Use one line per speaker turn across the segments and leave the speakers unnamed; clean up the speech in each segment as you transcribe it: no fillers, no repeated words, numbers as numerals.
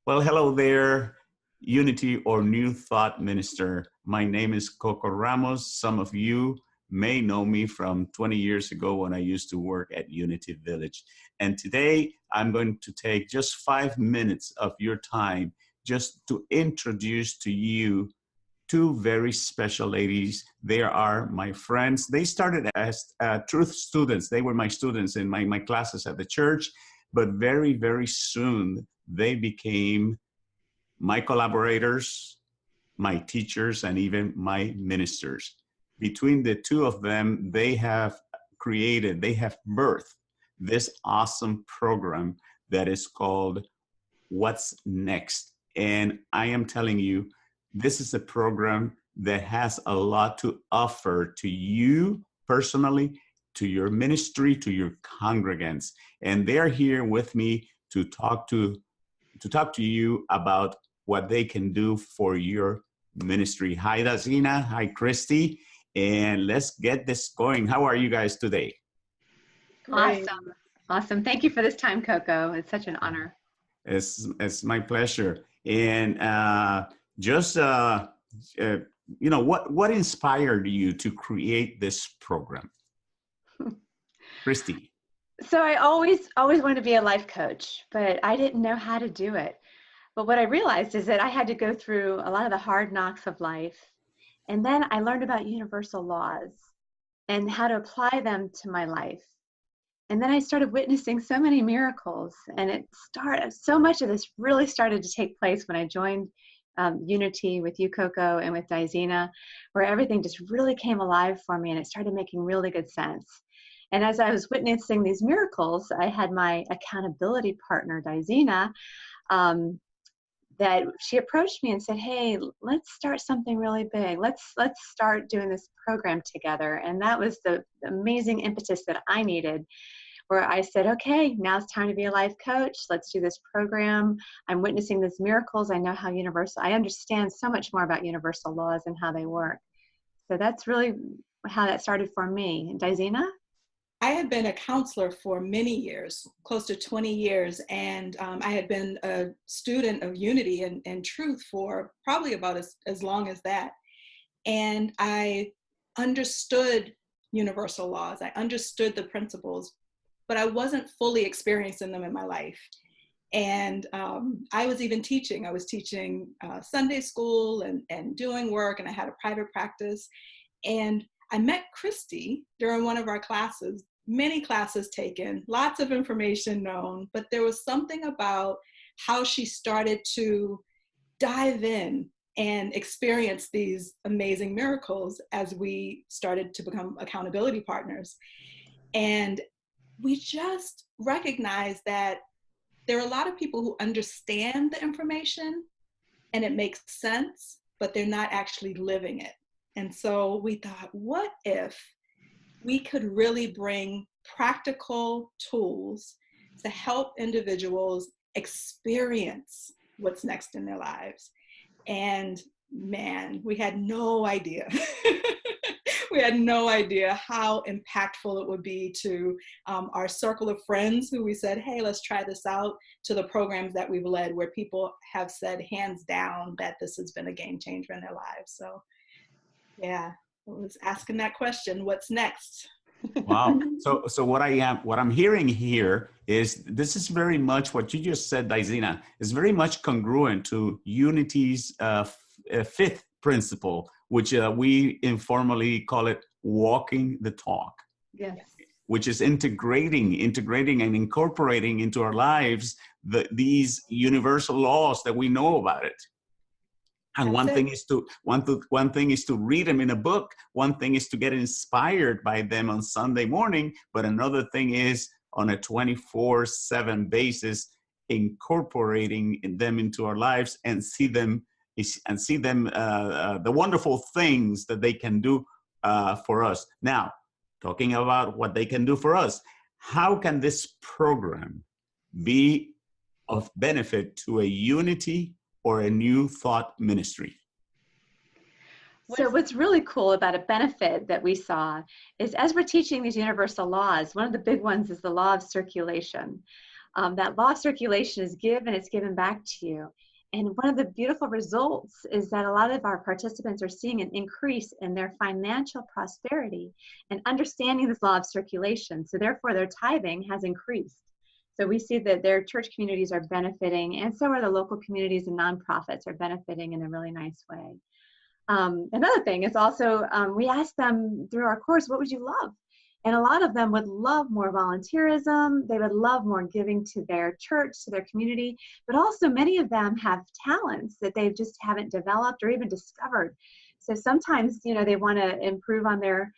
Well, hello there, Unity or New Thought Minister. My name is Coco Ramos. Some of you may know me from 20 years ago when I used to work at Unity Village. And today I'm going to take just 5 minutes of your time just to introduce to you two very special ladies. They are my friends. They started as truth students. They were my students in my classes at the church, but very, very soon they became my collaborators, my teachers, and even my ministers. Between the two of them, they have birthed this awesome program that is called What's Next. And I am telling you, this is a program that has a lot to offer to you personally, to your ministry, to your congregants. And they're here with me to talk to you about what they can do for your ministry. Hi, Dazina. Hi, Christy. And let's get this going. How are you guys today?
Great. Awesome. Thank you for this time, Coco. It's such an honor.
It's my pleasure. And what inspired you to create this program? Christy.
So I always wanted to be a life coach, but I didn't know how to do it. But what I realized is that I had to go through a lot of the hard knocks of life. And then I learned about universal laws and how to apply them to my life. And then I started witnessing so many miracles, and so much of this really started to take place when I joined Unity with you, Coco, and with Dizina, where everything just really came alive for me, and it started making really good sense. And as I was witnessing these miracles, I had my accountability partner, Dizina, that she approached me and said, "Hey, let's start something really big. Let's start doing this program together." And that was the amazing impetus that I needed, where I said, "Okay, now it's time to be a life coach. Let's do this program. I'm witnessing these miracles. I understand so much more about universal laws and how they work." So that's really how that started for me. Dizina?
I had been a counselor for many years, close to 20 years, and I had been a student of Unity and Truth for probably about as long as that. And I understood universal laws. I understood the principles, but I wasn't fully experiencing them in my life. And I was even teaching. I was teaching Sunday school and doing work, and I had a private practice. And I met Christy during one of our classes, many classes taken, lots of information known, but there was something about how she started to dive in and experience these amazing miracles as we started to become accountability partners. And we just recognized that there are a lot of people who understand the information and it makes sense, but they're not actually living it. And so we thought, what if we could really bring practical tools to help individuals experience what's next in their lives? And man, we had no idea. We had no idea how impactful it would be to our circle of friends who we said, "Hey, let's try this out," to the programs that we've led where people have said hands down that this has been a game changer in their lives. So yeah, I was asking that question, what's next?
Wow. So what I'm hearing here is this is very much what you just said, Dizina, is very much congruent to Unity's fifth principle, which we informally call it walking the talk.
Yes.
Which is integrating and incorporating into our lives these universal laws that we know about it. And one thing is to read them in a book. One thing is to get inspired by them on Sunday morning. But another thing is on a 24/7 basis, incorporating them into our lives and see them the wonderful things that they can do for us. Now, talking about what they can do for us, how can this program be of benefit to a Unity or a New Thought ministry?
So what's really cool about a benefit that we saw is as we're teaching these universal laws, one of the big ones is the law of circulation. That law of circulation is give and it's given back to you. And one of the beautiful results is that a lot of our participants are seeing an increase in their financial prosperity and understanding this law of circulation. So therefore their tithing has increased. So we see that their church communities are benefiting, and so are the local communities and nonprofits are benefiting in a really nice way. Another thing is also, we asked them through our course, what would you love? And a lot of them would love more volunteerism. They would love more giving to their church, to their community, but also many of them have talents that they just haven't developed or even discovered. So sometimes, they want to improve on their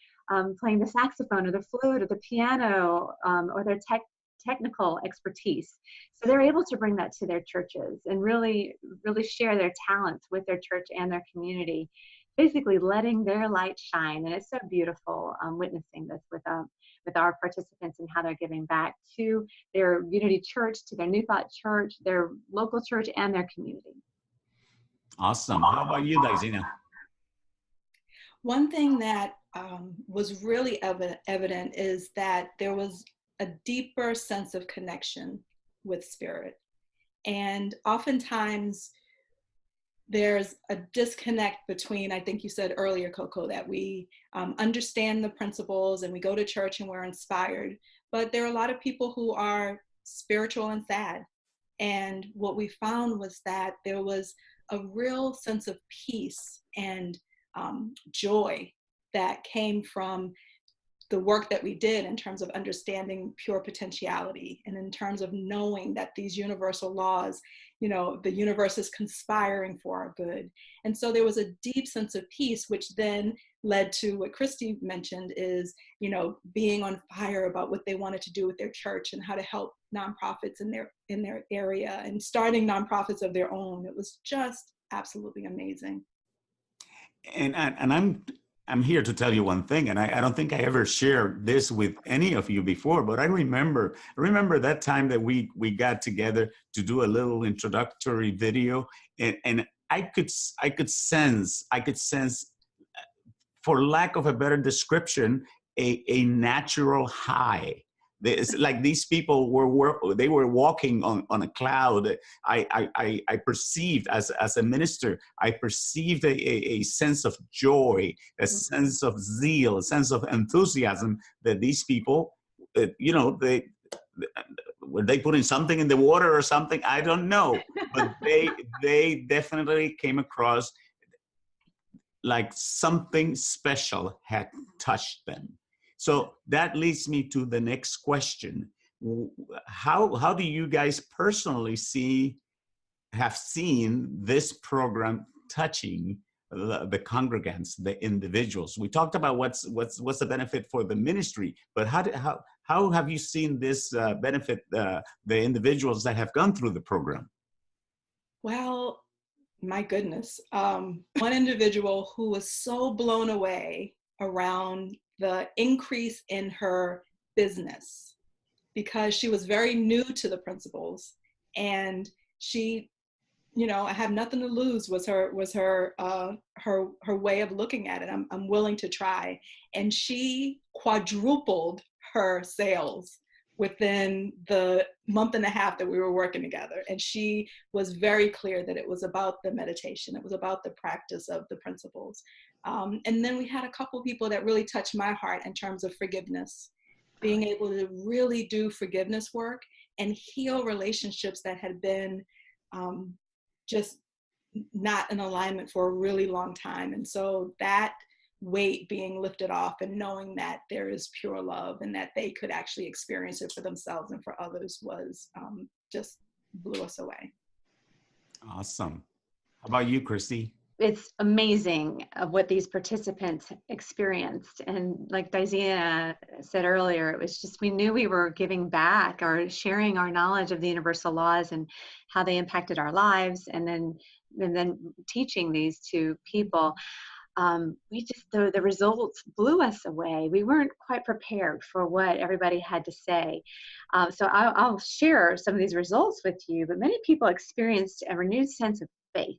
playing the saxophone or the flute or the piano, or their technical expertise. So they're able to bring that to their churches and really, really share their talents with their church and their community, basically letting their light shine. And it's so beautiful witnessing this with our participants and how they're giving back to their Unity Church, to their New Thought Church, their local church, and their community.
Awesome. How about you, Daisina?
One thing that was really evident is that there was a deeper sense of connection with Spirit. And oftentimes there's a disconnect between, I think you said earlier, Coco, that we understand the principles and we go to church and we're inspired, but there are a lot of people who are spiritual and sad. And what we found was that there was a real sense of peace and joy that came from the work that we did in terms of understanding pure potentiality and in terms of knowing that these universal laws, the universe is conspiring for our good. And so there was a deep sense of peace, which then led to what Christy mentioned is, being on fire about what they wanted to do with their church and how to help nonprofits in their area and starting nonprofits of their own. It was just absolutely amazing.
And I'm here to tell you one thing, and I don't think I ever shared this with any of you before, but I remember that time that we got together to do a little introductory video, and I could sense, for lack of a better description, a natural high. It's like these people were walking on a cloud. I perceived as a minister, I perceived a sense of joy, a sense of zeal, a sense of enthusiasm that these people, were they putting something in the water or something? I don't know, but they definitely came across like something special had touched them. So that leads me to the next question. How do you guys personally have seen this program touching the congregants, the individuals? We talked about what's the benefit for the ministry, but how have you seen this benefit the individuals that have gone through the program?
Well, my goodness. One individual who was so blown away around the increase in her business because she was very new to the principles, and she, I have nothing to lose was her way of looking at it. I'm willing to try, and she quadrupled her sales within the month and a half that we were working together. And she was very clear that it was about the meditation. It was about the practice of the principles. And then we had a couple people that really touched my heart in terms of forgiveness, being able to really do forgiveness work and heal relationships that had been just not in alignment for a really long time. And so that weight being lifted off and knowing that there is pure love and that they could actually experience it for themselves and for others was just blew us away.
Awesome. How about you, Christy?
It's amazing what these participants experienced. And like Daisina said earlier, it was just, we knew we were giving back or sharing our knowledge of the universal laws and how they impacted our lives, and then teaching these to people. The results blew us away. We weren't quite prepared for what everybody had to say. So I'll share some of these results with you, but many people experienced a renewed sense of faith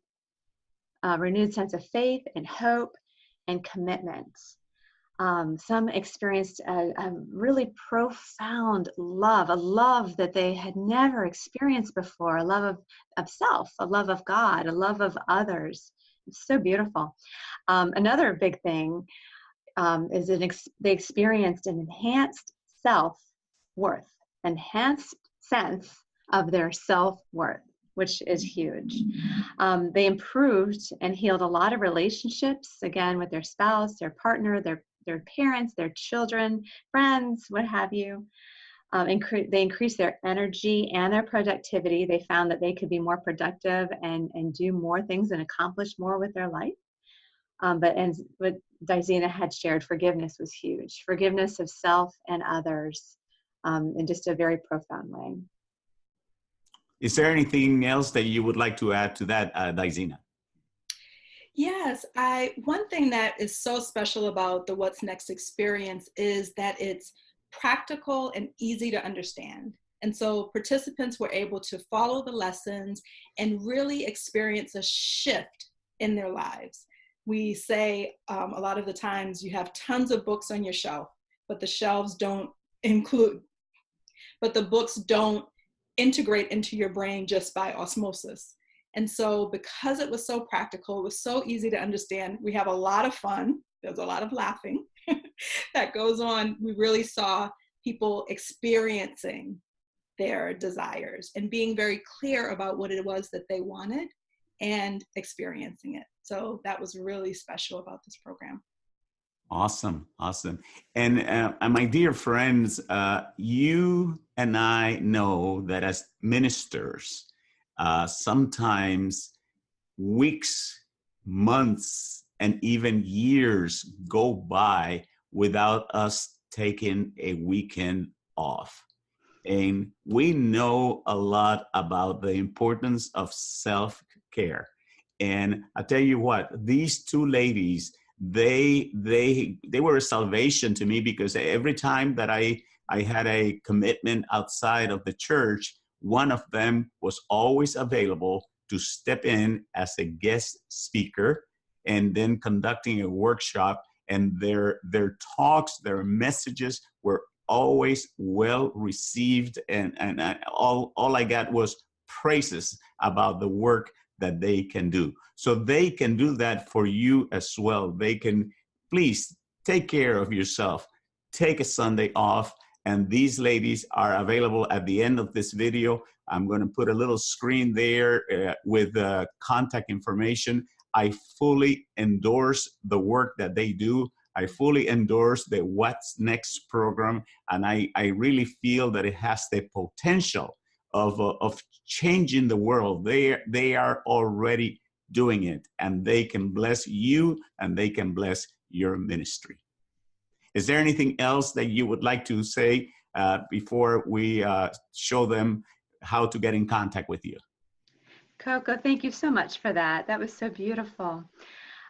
and hope and commitment. Some experienced a really profound love, a love that they had never experienced before, a love of self, a love of God, a love of others. It's so beautiful. Another big thing is they experienced an enhanced self-worth, enhanced sense of their self-worth, which is huge. They improved and healed a lot of relationships, again, with their spouse, their partner, their parents, their children, friends, what have you. They increased their energy and their productivity. They found that they could be more productive and do more things and accomplish more with their life. But what Daisina had shared, forgiveness was huge. Forgiveness of self and others in just a very profound way.
Is there anything else that you would like to add to that, Daisina?
Yes, one thing that is so special about the What's Next experience is that it's practical and easy to understand. And so participants were able to follow the lessons and really experience a shift in their lives. We say a lot of the times you have tons of books on your shelf, but the books don't integrate into your brain just by osmosis. And so because it was so practical, it was so easy to understand, we have a lot of fun, there's a lot of laughing that goes on. We really saw people experiencing their desires and being very clear about what it was that they wanted and experiencing it. So that was really special about this program.
Awesome, awesome. And my dear friends, you and I know that as ministers, sometimes weeks, months, and even years go by without us taking a weekend off. And we know a lot about the importance of self-care. And I tell you what, these two ladies, they were a salvation to me, because every time that I had a commitment outside of the church, one of them was always available to step in as a guest speaker and then conducting a workshop. And their talks, their messages were always well received, and all I got was praises about the work that they can do. So they can do that for you as well. They can, please take care of yourself, take a Sunday off. And these ladies are available at the end of this video. I'm going to put a little screen there with contact information. I fully endorse the work that they do. I fully endorse the What's Next program, and I really feel that it has the potential of changing the world. They are already doing it, and they can bless you and they can bless your ministry. Is there anything else that you would like to say before we show them how to get in contact with you?
Coco, thank you so much for that. That was so beautiful.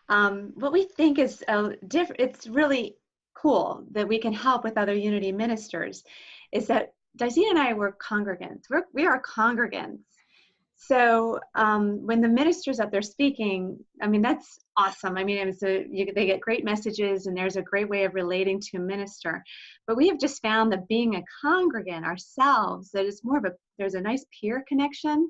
What we think is it's really cool that we can help with other Unity ministers, is that Daisina and I were congregants. We are congregants. So when the minister's up there speaking, I mean, that's awesome. I mean, they get great messages, and there's a great way of relating to a minister. But we have just found that being a congregant ourselves, that it's more of there's a nice peer connection.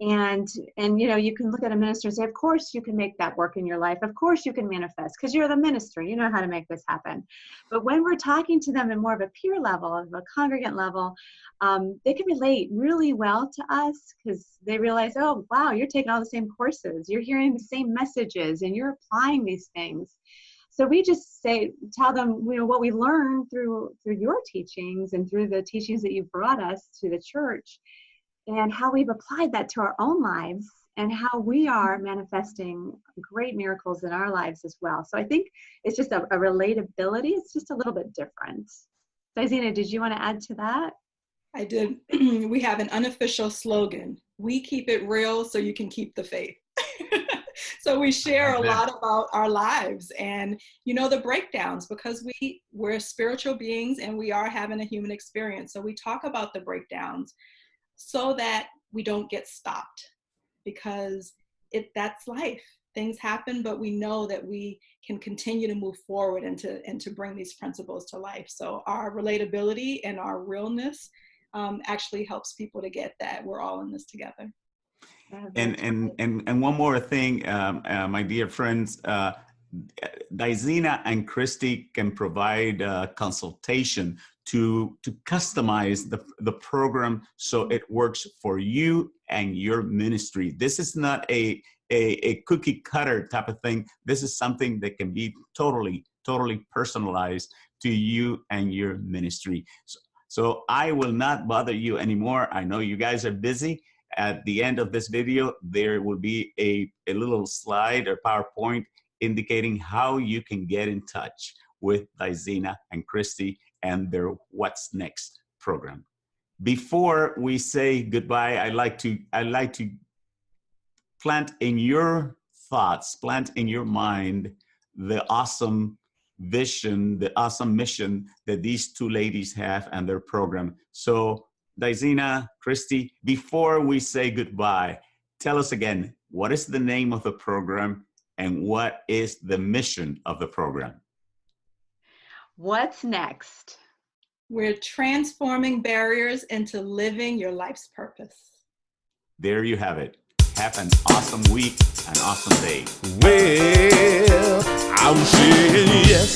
And you know, you can look at a minister and say, of course you can make that work in your life. Of course you can manifest, because you're the minister. You know how to make this happen. But when we're talking to them in more of a peer level, of a congregant level, they can relate really well to us, because they realize, oh, wow, you're taking all the same courses. You're hearing the same messages, and you're applying these things. So we just tell them, you know, what we learned through your teachings and through the teachings that you brought us to the church, and how we've applied that to our own lives, and how we are manifesting great miracles in our lives as well. So I think it's just a relatability. It's just a little bit different. Daisina, did you want to add to that?
I did. We have an unofficial slogan: we keep it real so you can keep the faith. So we share a lot about our lives and, you know, the breakdowns, because we're spiritual beings and we are having a human experience. So we talk about the breakdowns so that we don't get stopped, because that's life. things happen, but we know that we can continue to move forward and to bring these principles to life. So our relatability and our realness actually helps people to get that we're all in this together.
And one more thing, my dear friends, Daisina and Christy can provide consultation to customize the program so it works for you and your ministry. This is not a cookie cutter type of thing. This is something that can be totally personalized to you and your ministry. So I will not bother you anymore. I know you guys are busy. At the end of this video, there will be a little slide or PowerPoint indicating how you can get in touch with Daisina and Christy and their What's Next program. Before we say goodbye, I'd like to plant in your thoughts, plant in your mind the awesome vision, the awesome mission that these two ladies have and their program. So Daisina, Christy, before we say goodbye, tell us again, what is the name of the program and what is the mission of the program?
What's next?
We're transforming barriers into living your life's purpose.
There you have it. Have an awesome week, an awesome day.
Well, I'm saying yes.